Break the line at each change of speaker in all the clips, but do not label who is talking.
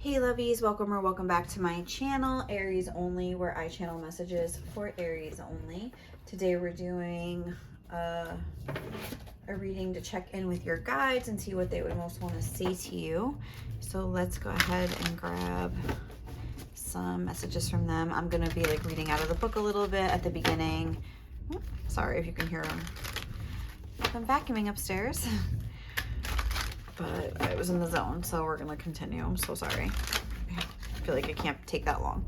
Hey lovies, welcome or welcome back to my channel, Aries Only, where I channel messages for Aries only. Today we're doing a reading to check in with your guides and see what they would most want to say to you. So let's go ahead and grab some messages from them. I'm going to be like reading out of the book a little bit at the beginning. Sorry if you can hear them. I'm vacuuming upstairs. But I was in the zone, so we're gonna continue. I'm so sorry. I feel like it can't take that long.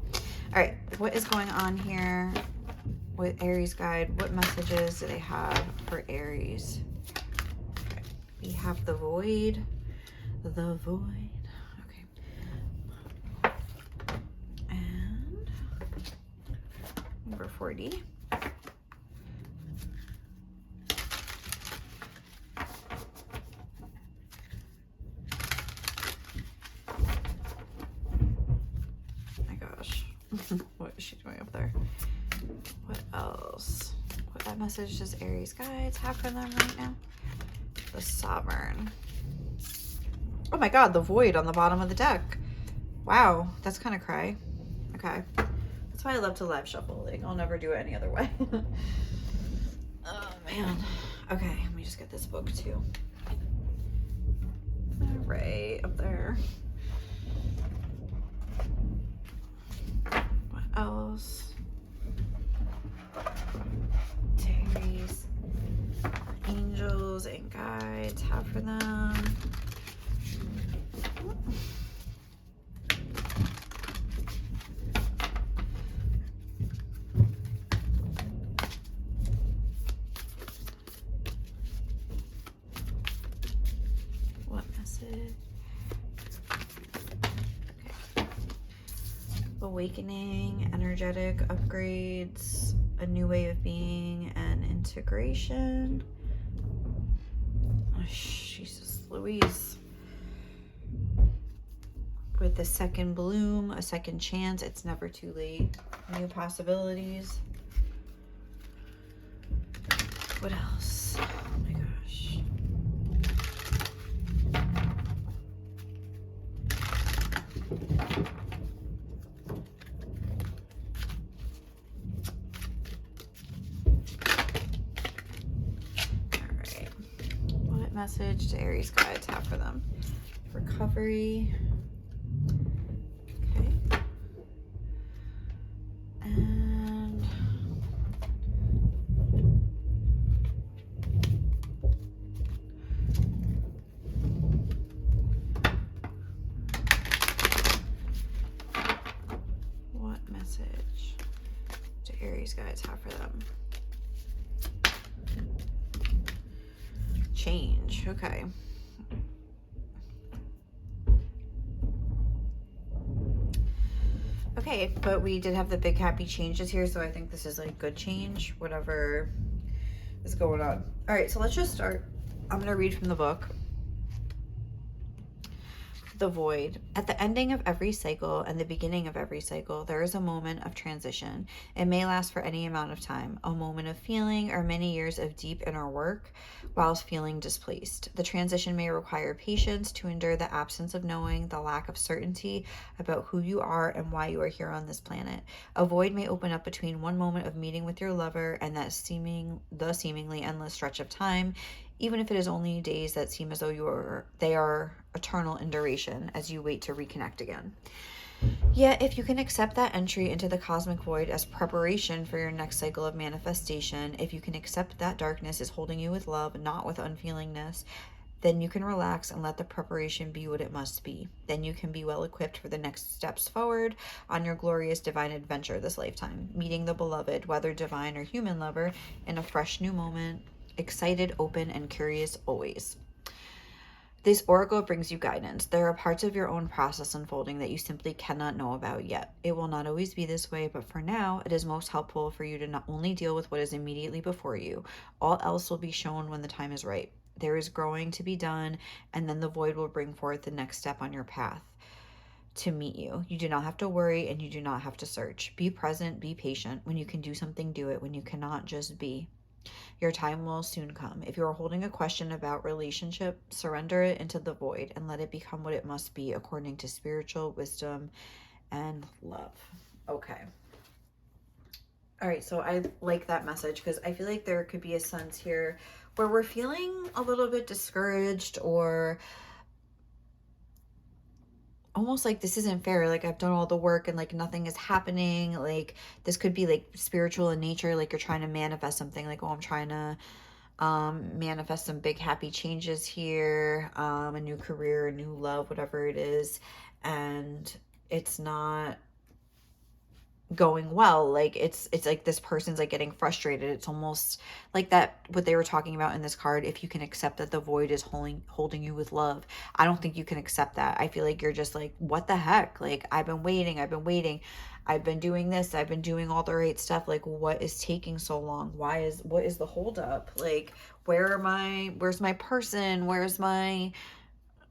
All right, what is going on here with Aries guide? What messages do they have for Aries? Okay. We have the void. The void. Okay. And number 40. What is she doing up there? What else? What message does Aries guides have for them right now? The Sovereign. Oh my god, the void on the bottom of the deck. Wow, that's kind of cray. Okay. That's why I love to live shuffle. Like, I'll never do it any other way. Oh man. Okay, let me just get this book too. All right, up there. Else Aries angels and guides have for them. What message? Awakening, energetic upgrades, a new way of being, and integration. Oh, Jesus Louise. With the second bloom, a second chance, it's never too late. New possibilities. What else? Oh my gosh. Message do Aries guides have for them? Recovery. Okay. And what message do Aries guides have for them? Change. Okay. Okay, but we did have the big happy changes here, so I think this is like good change, whatever is going on. All right, so let's just start. I'm going to read from the book. The void. At the ending of every cycle and the beginning of every cycle, there is a moment of transition. It may last for any amount of time, a moment of feeling or many years of deep inner work whilst feeling displaced. The transition may require patience to endure the absence of knowing, the lack of certainty about who you are and why you are here on this planet. A void may open up between one moment of meeting with your lover and that seemingly endless stretch of time, even if it is only days that seem as though they are eternal in duration as you wait to reconnect again. Yet, if you can accept that entry into the cosmic void as preparation for your next cycle of manifestation, if you can accept that darkness is holding you with love, not with unfeelingness, then you can relax and let the preparation be what it must be. Then you can be well equipped for the next steps forward on your glorious divine adventure this lifetime, meeting the beloved, whether divine or human lover, in a fresh new moment, excited, open, and curious always. This oracle brings you guidance. There are parts of your own process unfolding that you simply cannot know about yet. It will not always be this way, but for now, it is most helpful for you to not only deal with what is immediately before you. All else will be shown when the time is right. There is growing to be done, and then the void will bring forth the next step on your path to meet you. You do not have to worry, and you do not have to search. Be present, be patient. When you can do something, do it. When you cannot, just be. Your time will soon come. If you are holding a question about relationship, surrender it into the void and let it become what it must be according to spiritual wisdom and love. Okay. All right, so I like that message because I feel like there could be a sense here where we're feeling a little bit discouraged or almost like this isn't fair. Like I've done all the work and like nothing is happening. Like this could be like spiritual in nature. Like you're trying to manifest something like, oh, I'm trying to manifest some big happy changes here, a new career, a new love, whatever it is. And it's not going well. Like it's like this person's like getting frustrated. It's almost like that what they were talking about in this card. If you can accept that the void is holding you with love, I don't think you can accept that. I feel like you're just like, what the heck, like I've been waiting, I've been doing this, I've been doing all the right stuff. Like what is taking so long? What is the holdup? Like where's my person, where's my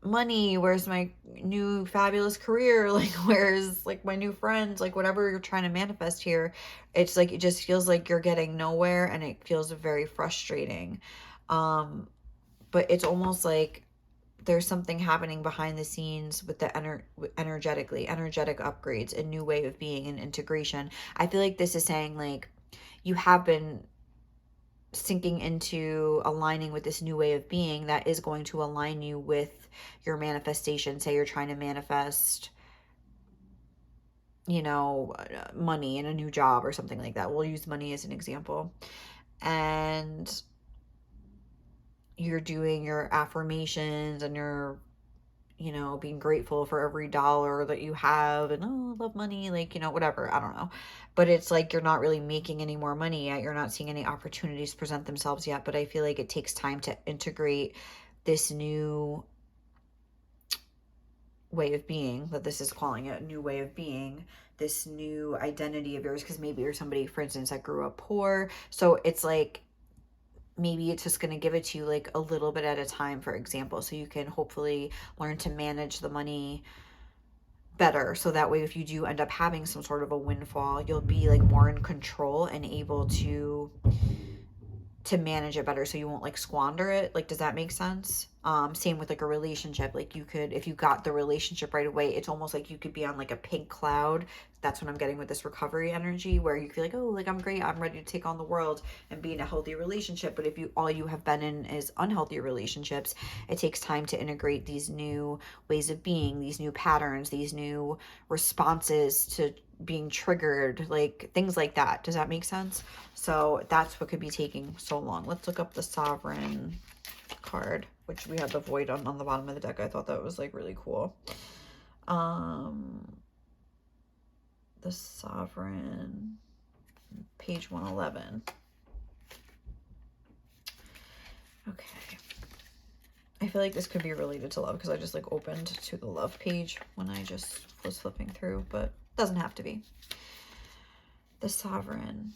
money, where's my new fabulous career, like where's like my new friends, like whatever you're trying to manifest here. It's like it just feels like you're getting nowhere and it feels very frustrating. But it's almost like there's something happening behind the scenes with the energetic upgrades, a new way of being and integration. I feel like this is saying like you have been sinking into aligning with this new way of being that is going to align you with your manifestation. Say you're trying to manifest, money in a new job or something like that. We'll use money as an example. And you're doing your affirmations and you're, being grateful for every dollar that you have and, oh, I love money, like, whatever. I don't know. But it's like you're not really making any more money yet. You're not seeing any opportunities present themselves yet. But I feel like it takes time to integrate this new way of being, that this is calling it a new way of being, this new identity of yours. Because maybe you're somebody, for instance, that grew up poor. So it's like, maybe it's just going to give it to you like a little bit at a time, for example, so you can hopefully learn to manage the money better. So that way, if you do end up having some sort of a windfall, you'll be like more in control and able to manage it better, so you won't like squander it. Like, does that make sense? Same with like a relationship. Like you could, if you got the relationship right away, it's almost like you could be on like a pink cloud. That's what I'm getting with this recovery energy, where you feel like, oh, like I'm great, I'm ready to take on the world and be in a healthy relationship. But if you all you have been in is unhealthy relationships, it takes time to integrate these new ways of being, these new patterns, these new responses to being triggered, like things like that. Does that make sense? So that's what could be taking so long. Let's look up the Sovereign card, which we have the void on the bottom of the deck. I thought that was like really cool. The Sovereign, page 111. Okay. I feel like this could be related to love because I just like opened to the love page when I just was flipping through, but doesn't have to be. The Sovereign.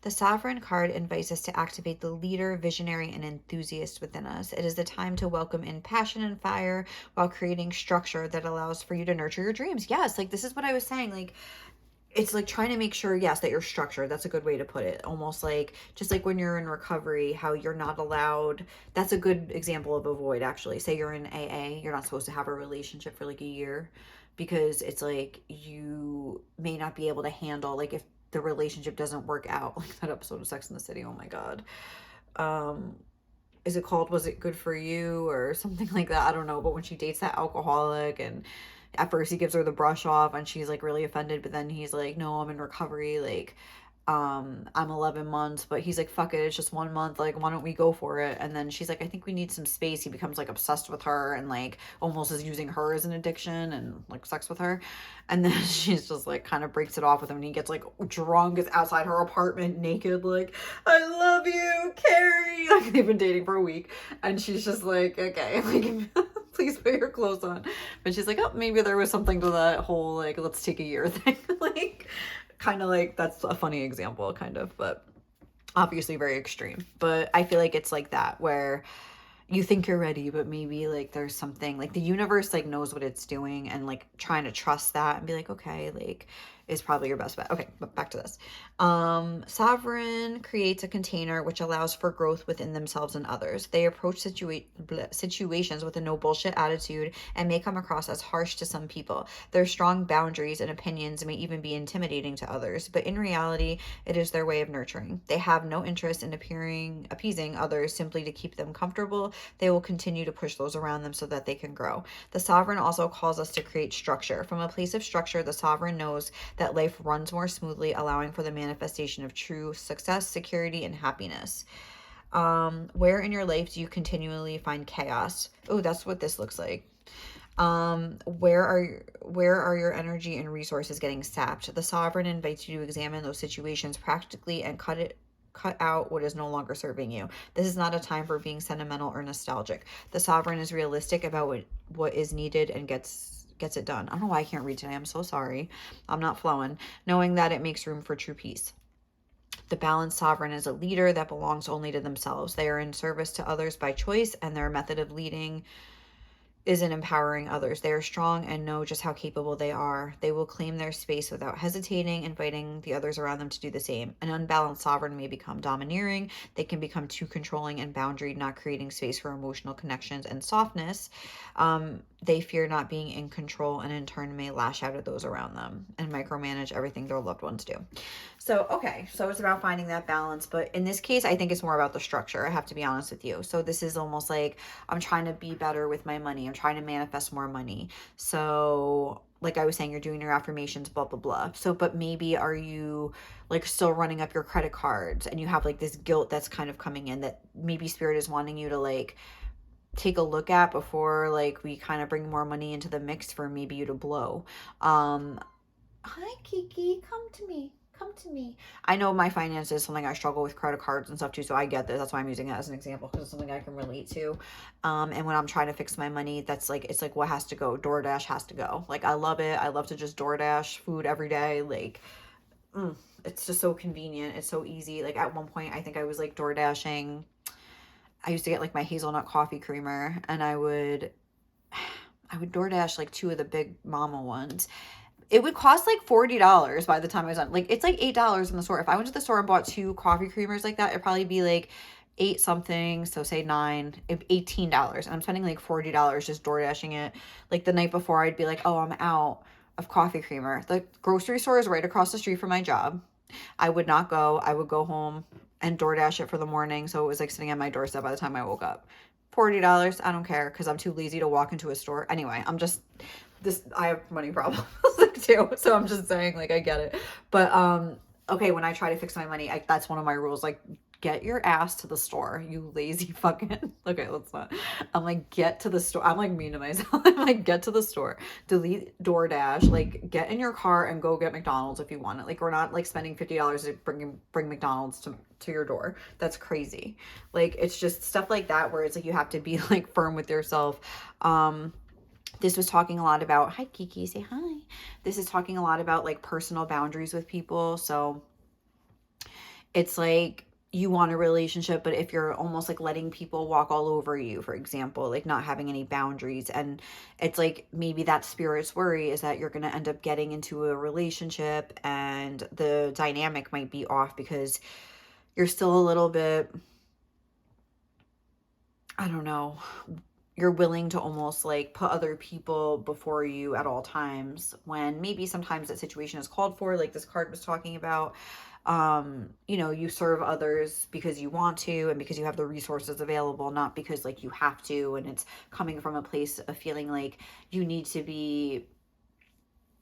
The Sovereign card invites us to activate the leader, visionary, and enthusiast within us. It is the time to welcome in passion and fire while creating structure that allows for you to nurture your dreams. Yes, like this is what I was saying. Like, it's like trying to make sure, yes, that you're structured. That's a good way to put it. Almost like, just like when you're in recovery, how you're not allowed. That's a good example of a void, actually. Say you're in AA, you're not supposed to have a relationship for like a year because it's like you may not be able to handle, like if the relationship doesn't work out, like that episode of Sex and the City. Oh my God. Is it called Was It Good For You or something like that? I don't know. But when she dates that alcoholic and at first he gives her the brush off and she's like really offended, but then he's like, no, I'm in recovery, like I'm 11 months, but he's like, fuck it, it's just 1 month, like why don't we go for it? And then she's like, I think we need some space. He becomes like obsessed with her and like almost is using her as an addiction and like sex with her. And then she's just like kind of breaks it off with him and he gets like drunk, is outside her apartment naked, like, I love you, Carrie. Like they've been dating for a week and she's just like, okay, like please put your clothes on. But she's like, oh, maybe there was something to that whole like let's take a year thing. Like kind of like, that's a funny example, kind of, but obviously very extreme. But I feel like it's like that where you think you're ready, but maybe like there's something like the universe like knows what it's doing and like trying to trust that and be like, okay, like is probably your best bet. Okay, but back to this. Sovereign creates a container which allows for growth within themselves and others. They approach situations with a no bullshit attitude and may come across as harsh to some people. Their strong boundaries and opinions may even be intimidating to others, but in reality, it is their way of nurturing. They have no interest in appeasing others simply to keep them comfortable. They will continue to push those around them so that they can grow. The sovereign also calls us to create structure. From a place of structure, the sovereign knows that life runs more smoothly, allowing for the manifestation of true success, security, and happiness. Where in your life do you continually find chaos? Oh, that's what this looks like. Where are your energy and resources getting sapped? The sovereign invites you to examine those situations practically and cut out what is no longer serving you. This is not a time for being sentimental or nostalgic. The sovereign is realistic about what is needed and gets it done. I don't know why I can't read today. I'm so sorry. I'm not flowing. Knowing that it makes room for true peace. The balanced sovereign is a leader that belongs only to themselves. They are in service to others by choice, and their method of leading isn't empowering others. They are strong and know just how capable they are. They will claim their space without hesitating, inviting the others around them to do the same. An unbalanced sovereign may become domineering. They can become too controlling and boundaried, not creating space for emotional connections and softness. They fear not being in control and in turn may lash out at those around them and micromanage everything their loved ones do. So, okay, so it's about finding that balance. But in this case, I think it's more about the structure. I have to be honest with you. So this is almost like I'm trying to be better with my money. I'm trying to manifest more money. So like I was saying, you're doing your affirmations, blah, blah, blah. So, but maybe are you like still running up your credit cards and you have like this guilt that's kind of coming in that maybe spirit is wanting you to like take a look at before like we kind of bring more money into the mix for maybe you to blow. Hi Kiki, come to me. Come to me. I know my finances is something I struggle with, credit cards and stuff too, so I get this. That's why I'm using it as an example, because it's something I can relate to. And when I'm trying to fix my money, that's like, it's like what has to go. DoorDash has to go. Like, I love it. I love to just DoorDash food every day. Like, it's just so convenient. It's so easy. Like, at one point, I think I was like DoorDashing. I used to get like my hazelnut coffee creamer, and I would DoorDash like 2 of the big mama ones. It would cost like $40 by the time I was done. Like, it's like $8 in the store. If I went to the store and bought 2 coffee creamers like that, it'd probably be like 8 something. So say 9, $18. And I'm spending like $40 just door dashing it. Like the night before, I'd be like, oh, I'm out of coffee creamer. The grocery store is right across the street from my job. I would not go. I would go home and DoorDash it for the morning. So it was like sitting at my doorstep by the time I woke up. $40, I don't care because I'm too lazy to walk into a store. Anyway, I have money problems too. So I'm just saying, like, I get it. But, okay, when I try to fix my money, that's one of my rules. Like, get your ass to the store, you lazy fucking, okay, let's not. I'm like, get to the store. I'm like mean to myself. I'm like, get to the store, delete DoorDash, like get in your car and go get McDonald's if you want it. Like, we're not like spending $50 to bring McDonald's to your door. That's crazy. Like, it's just stuff like that where it's like, you have to be like firm with yourself. This was talking a lot about, hi Kiki, say hi. This is talking a lot about like personal boundaries with people. So it's like, you want a relationship, but if you're almost like letting people walk all over you, for example, like not having any boundaries, and it's like maybe that spirit's worry is that you're going to end up getting into a relationship and the dynamic might be off because you're still a little bit, I don't know, you're willing to almost like put other people before you at all times when maybe sometimes that situation is called for, like this card was talking about. You know, you serve others because you want to and because you have the resources available, not because like you have to, and it's coming from a place of feeling like you need to be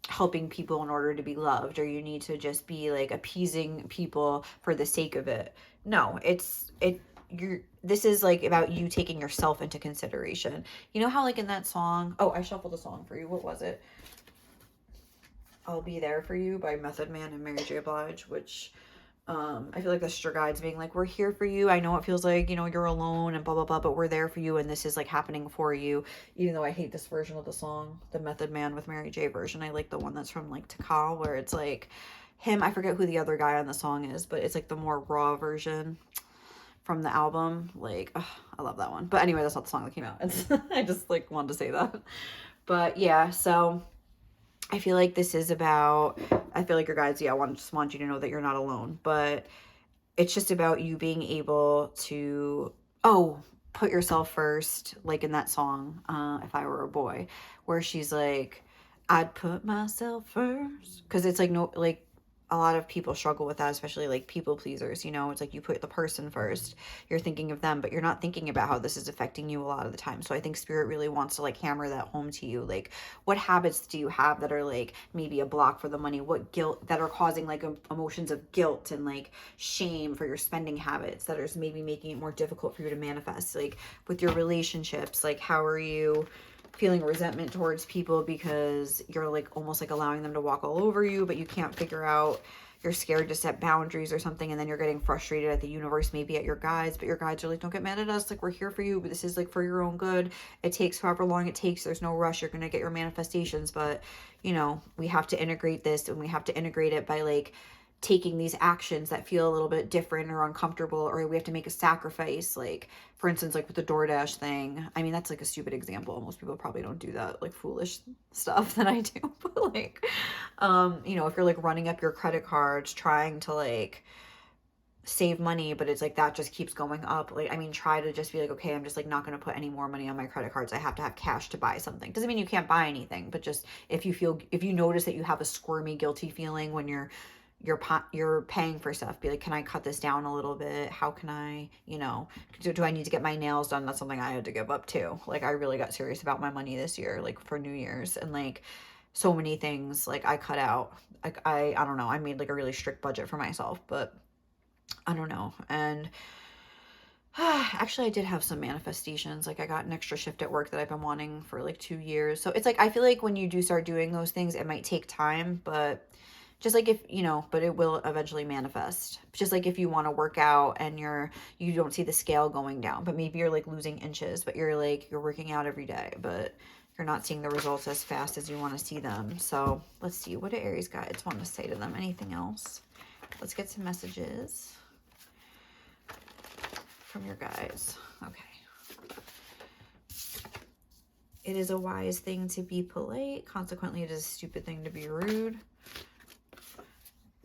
helping people in order to be loved, or you need to just be like appeasing people for the sake of it. No, this is like about you taking yourself into consideration. You know how like in that song, oh, I shuffled a song for you. What was it? I'll Be There For You by Method Man and Mary J. Blige, which I feel like that's your guides being like, we're here for you. I know it feels like, you know, you're alone and blah, blah, blah, but we're there for you. And this is like happening for you. Even though I hate this version of the song, the Method Man with Mary J version. I like the one that's from like Takal, where it's like him. I forget who the other guy on the song is, but it's like the more raw version from the album. Like, I love that one. But anyway, that's not the song that came out. I just like wanted to say that. But yeah, so I feel like this is about I feel like your guides, yeah, just want you to know that you're not alone. But it's just about you being able to, oh, put yourself first, like in that song, If I Were a Boy, where she's like, I'd put myself first. Because it's like, no, like, a lot of people struggle with that, especially like people pleasers, you know, it's like you put the person first, you're thinking of them, but you're not thinking about how this is affecting you a lot of the time. So I think spirit really wants to like hammer that home to you. Like, what habits do you have that are like maybe a block for the money? What guilt that are causing like emotions of guilt and like shame for your spending habits that are maybe making it more difficult for you to manifest? Like with your relationships, like how are you feeling resentment towards people because you're like almost like allowing them to walk all over you, but you can't figure out, you're scared to set boundaries or something, and then you're getting frustrated at the universe, maybe at your guides, but your guides are like, don't get mad at us, like we're here for you, but this is like for your own good. It takes however long it takes, there's no rush, you're gonna get your manifestations, but you know, we have to integrate this, and we have to integrate it by like taking these actions that feel a little bit different or uncomfortable, or we have to make a sacrifice. Like for instance, like with the DoorDash thing, I mean, that's like a stupid example, most people probably don't do that like foolish stuff that I do, but like you know, if you're like running up your credit cards trying to like save money, but it's like that just keeps going up, like, I mean, try to just be like, okay, I'm just like not going to put any more money on my credit cards, I have to have cash to buy something. Doesn't mean you can't buy anything, but just if you notice that you have a squirmy guilty feeling when you're paying for stuff, be like, can I cut this down a little bit? How can I, you know, do I need to get my nails done? That's something I had to give up too. Like I really got serious about my money this year, like for New Year's, and like so many things like I cut out. Like I don't know, I made like a really strict budget for myself, but I don't know. And actually I did have some manifestations. Like I got an extra shift at work that I've been wanting for like 2 years. So it's like I feel like when you do start doing those things, it might take time, but just like if you know, but it will eventually manifest. Just like if you want to work out and you don't see the scale going down, but maybe you're like losing inches, but you're working out every day, but you're not seeing the results as fast as you want to see them. So let's see, what do Aries guides want to say to them? Anything else? Let's get some messages from your guides. Okay. It is a wise thing to be polite. Consequently, it is a stupid thing to be rude.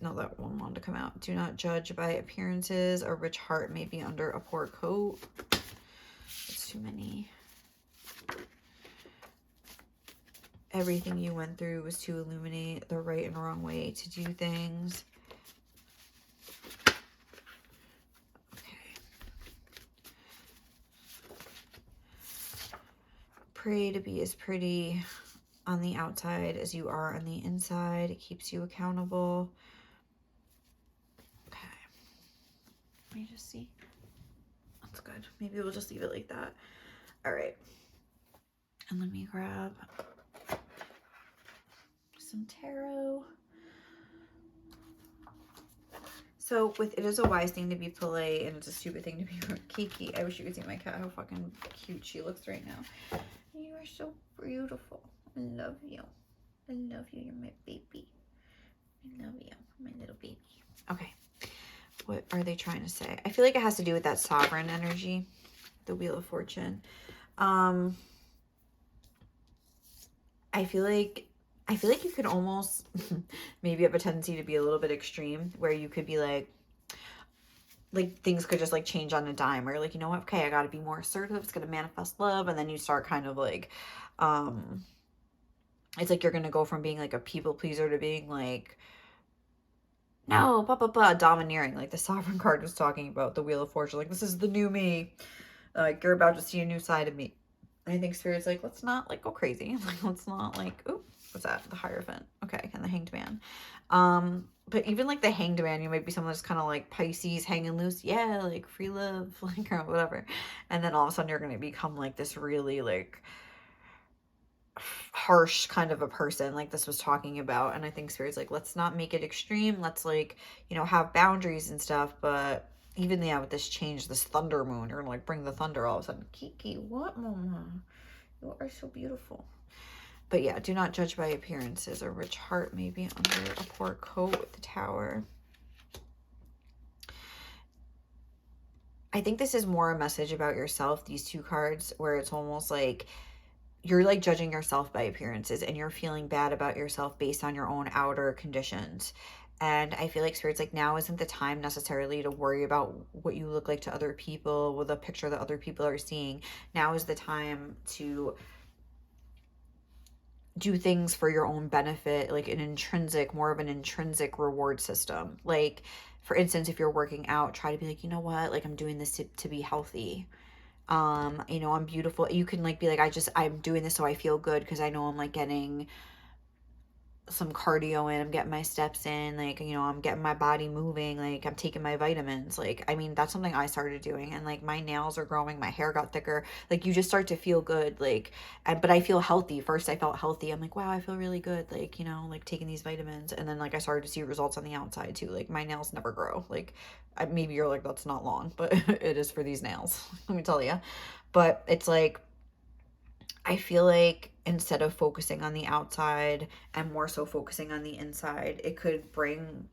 No, that one wanted to come out. Do not judge by appearances. A rich heart may be under a poor coat. It's too many. Everything you went through was to illuminate the right and wrong way to do things. Pray to be as pretty on the outside as you are on the inside. It keeps you accountable. Okay. Let me just see. That's good. Maybe we'll just leave it like that. All right. And let me grab some tarot. So with it is a wise thing to be polite and it's a stupid thing to be Kiki. I wish you could see my cat, how fucking cute she looks right now. You are so beautiful. I love you. I love you. You're my baby. I love you, my little baby. Okay. What are they trying to say? I feel like it has to do with that sovereign energy, the Wheel of Fortune. I feel like you could almost maybe have a tendency to be a little bit extreme, where you could be like things could just like change on a dime, or like, you know what, okay, I got to be more assertive, it's going to manifest love, and then you start kind of like it's like you're going to go from being like a people pleaser to being like, no, blah blah blah, domineering, like the Sovereign card was talking about, the Wheel of Fortune, like this is the new me, like you're about to see a new side of me. And I think Spirit's like, let's not like go crazy, like let's not like, ooh, what's that, the Hierophant, okay, and the Hanged Man. But even like the Hanged Man, you might be someone that's kind of like Pisces, hanging loose, yeah, like free love, like, or whatever, and then all of a sudden you're going to become like this really like harsh kind of a person, like this was talking about. And I think Spirit's like, let's not make it extreme, let's like, you know, have boundaries and stuff. But even, yeah, with this change, this thunder moon, you're gonna like bring the thunder all of a sudden. Kiki, what, mama? You are so beautiful. But yeah, do not judge by appearances. A rich heart may be under a poor coat with the Tower. I think this is more a message about yourself, these two cards, where it's almost like you're like judging yourself by appearances, and you're feeling bad about yourself based on your own outer conditions. And I feel like Spirit's like, now isn't the time necessarily to worry about what you look like to other people, with a picture that other people are seeing. Now is the time to do things for your own benefit, like more of an intrinsic reward system. Like, for instance, if you're working out, try to be like, you know what, like I'm doing this to be healthy. You know, I'm beautiful. You can like be like, I'm doing this so I feel good, because I know I'm like getting some cardio in, I'm getting my steps in, like, you know, I'm getting my body moving, like I'm taking my vitamins. Like, I mean, that's something I started doing, and like my nails are growing, my hair got thicker. Like, you just start to feel good, like, but I feel healthy. First I felt healthy, I'm like, wow, I feel really good, like, you know, like taking these vitamins. And then like I started to see results on the outside too. Like, my nails never grow. Like, maybe you're like, that's not long, but it is for these nails, let me tell you. But it's like, I feel like instead of focusing on the outside and more so focusing on the inside, it could bring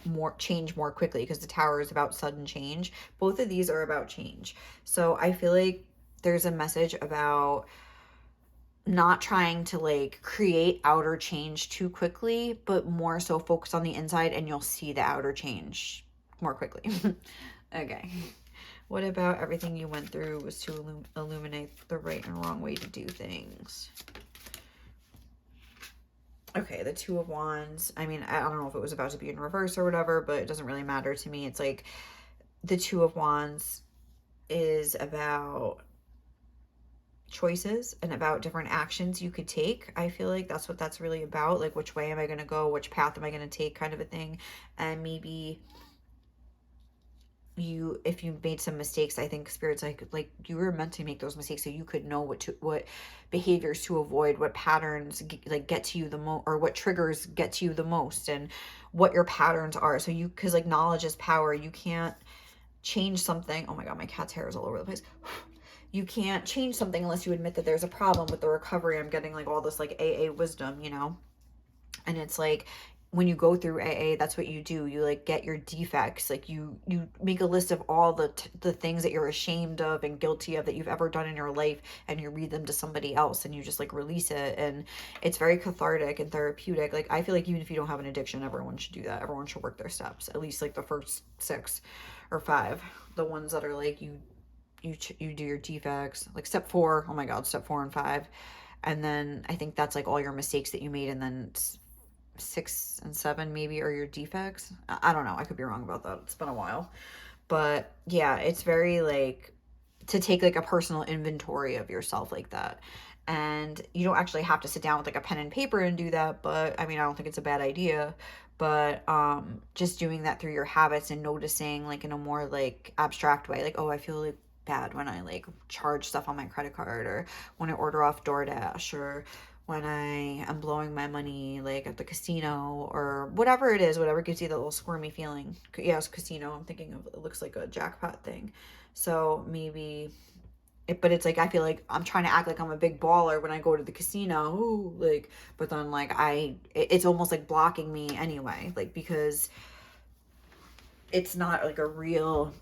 more change more quickly, because the Tower is about sudden change. Both of these are about change. So I feel like there's a message about not trying to like create outer change too quickly, but more so focus on the inside, and you'll see the outer change more quickly. Okay. What about everything you went through was to illuminate the right and wrong way to do things? Okay, the Two of Wands. I mean, I don't know if it was about to be in reverse or whatever, but it doesn't really matter to me. It's like the Two of Wands is about choices and about different actions you could take. I feel like that's what that's really about. Like, which way am I going to go? Which path am I going to take, kind of a thing. And maybe if you made some mistakes, I think Spirit's like you were meant to make those mistakes so you could know what behaviors to avoid, what patterns get to you the most, or what triggers get to you the most, and what your patterns are. So you, because like knowledge is power. You can't change something. Oh my god, my cat's hair is all over the place. You can't change something unless you admit that there's a problem. With the recovery, I'm getting like all this like AA wisdom, you know. And it's like, when you go through AA, that's what you do. You like get your defects. Like, you make a list of all the things that you're ashamed of and guilty of that you've ever done in your life, and you read them to somebody else, and you just like release it. And it's very cathartic and therapeutic. Like, I feel like even if you don't have an addiction, everyone should do that. Everyone should work their steps, at least like the first 6 or 5, the ones that are like you do your defects, like step 4. Oh my god, step 4 and 5. And then I think that's like all your mistakes that you made, and then 6 and 7 maybe are your defects. I don't know, I could be wrong about that, it's been a while. But yeah, it's very like to take like a personal inventory of yourself like that. And you don't actually have to sit down with like a pen and paper and do that, but I mean, I don't think it's a bad idea. But just doing that through your habits and noticing like in a more like abstract way, like, oh, I feel like bad when I like charge stuff on my credit card, or when I order off DoorDash, or when I am blowing my money like at the casino, or whatever it is, whatever gives you that little squirmy feeling. Yeah, it's casino. I'm thinking of, it looks like a jackpot thing. So maybe but it's like, I feel like I'm trying to act like I'm a big baller when I go to the casino. Ooh, like, but then like it's almost like blocking me anyway, like, because it's not like a real,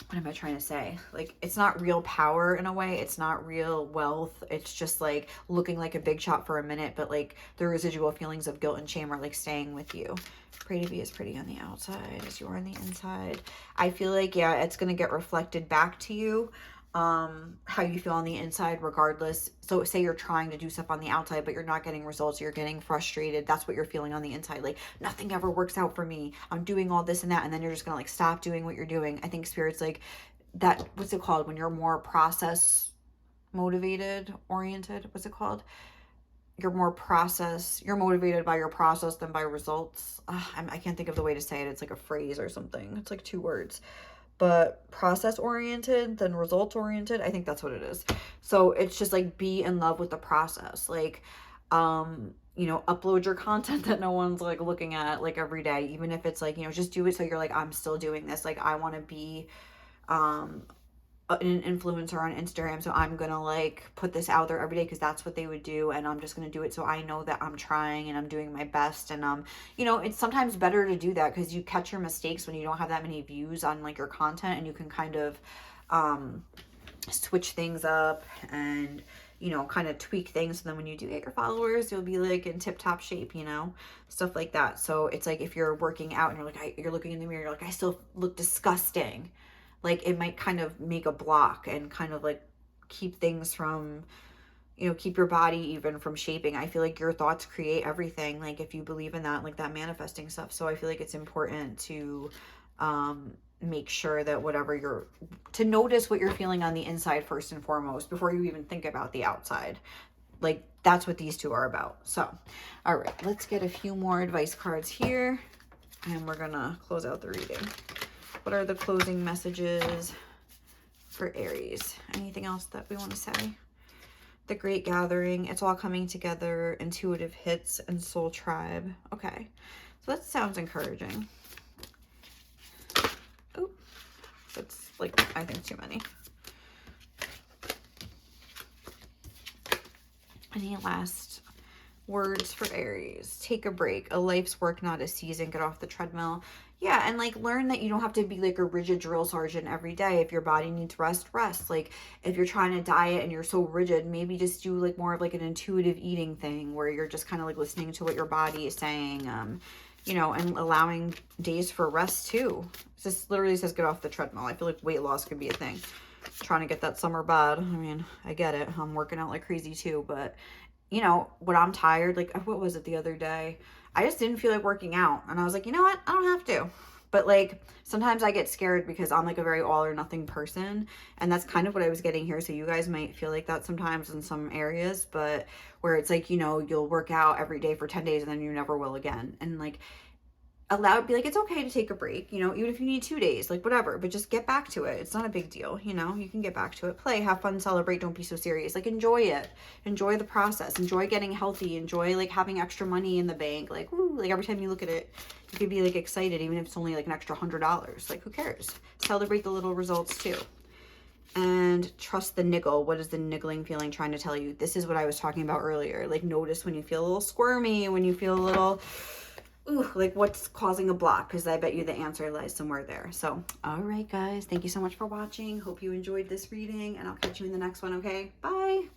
what am I trying to say? Like, it's not real power in a way. It's not real wealth. It's just like looking like a big shot for a minute, but like the residual feelings of guilt and shame are like staying with you. Pray to be as pretty on the outside as you are on the inside. I feel like, yeah, it's going to get reflected back to you, how you feel on the inside regardless. So say you're trying to do stuff on the outside, but you're not getting results, you're getting frustrated, that's what you're feeling on the inside. Like, nothing ever works out for me, I'm doing all this and that, and then you're just gonna like stop doing what you're doing. I think Spirit's like that, what's it called when you're more process motivated oriented, what's it called, you're motivated by your process than by results. I can't think of the way to say it. It's like a phrase or something, it's like 2 words. But process oriented than results oriented, I think that's what it is. So it's just like, be in love with the process. Like, you know, upload your content that no one's like looking at like every day, even if it's like, you know, just do it so you're like, I'm still doing this. Like, I want to be an influencer on Instagram, so I'm gonna like put this out there every day because that's what they would do, and I'm just gonna do it so I know that I'm trying and I'm doing my best. And you know, it's sometimes better to do that because you catch your mistakes when you don't have that many views on like your content, and you can kind of switch things up and you know, kind of tweak things. So then when you do get your followers, you'll be like in tip top shape, you know, stuff like that. So it's like, if you're working out and you're like, you're looking in the mirror, you're like, I still look disgusting. Like, it might kind of make a block and kind of like keep things from, you know, keep your body even from shaping. I feel like your thoughts create everything. Like, if you believe in that, like that manifesting stuff. So I feel like it's important to make sure that to notice what you're feeling on the inside first and foremost before you even think about the outside. Like, that's what these two are about. So, all right, let's get a few more advice cards here and we're gonna close out the reading. What are the closing messages for Aries? Anything else that we want to say? The Great Gathering, it's all coming together, intuitive hits, and soul tribe. Okay, so that sounds encouraging. Oh, that's like, I think too many. Any last words for Aries? Take a break. A life's work, not a season. Get off the treadmill. Yeah, and like, learn that you don't have to be like a rigid drill sergeant every day. If your body needs rest, rest. Like, if you're trying to diet and you're so rigid, maybe just do like more of like an intuitive eating thing where you're just kind of like listening to what your body is saying, you know, and allowing days for rest too. This literally says get off the treadmill. I feel like weight loss could be a thing. Trying to get that summer bod. I mean, I get it. I'm working out like crazy too, but you know, when I'm tired, like, what was it the other day? I just didn't feel like working out. And I was like, you know what? I don't have to. But like, sometimes I get scared because I'm like a very all or nothing person. And that's kind of what I was getting here. So you guys might feel like that sometimes in some areas, but where it's like, you know, you'll work out every day for 10 days and then you never will again. And like, be like, it's okay to take a break, you know, even if you need 2 days, like whatever, but just get back to it. It's not a big deal, you know, you can get back to it, play, have fun, celebrate, don't be so serious, like enjoy it, enjoy the process, enjoy getting healthy, enjoy like having extra money in the bank, like, woo, like every time you look at it, you could be like excited, even if it's only like an extra $100, like who cares? Celebrate the little results too. And trust the niggle. What is the niggling feeling trying to tell you? This is what I was talking about earlier. Like, notice when you feel a little squirmy, when you feel a little, ooh, like what's causing a block, because I bet you the answer lies somewhere there. So, all right, guys, thank you so much for watching. Hope you enjoyed this reading, and I'll catch you in the next one, okay? Bye.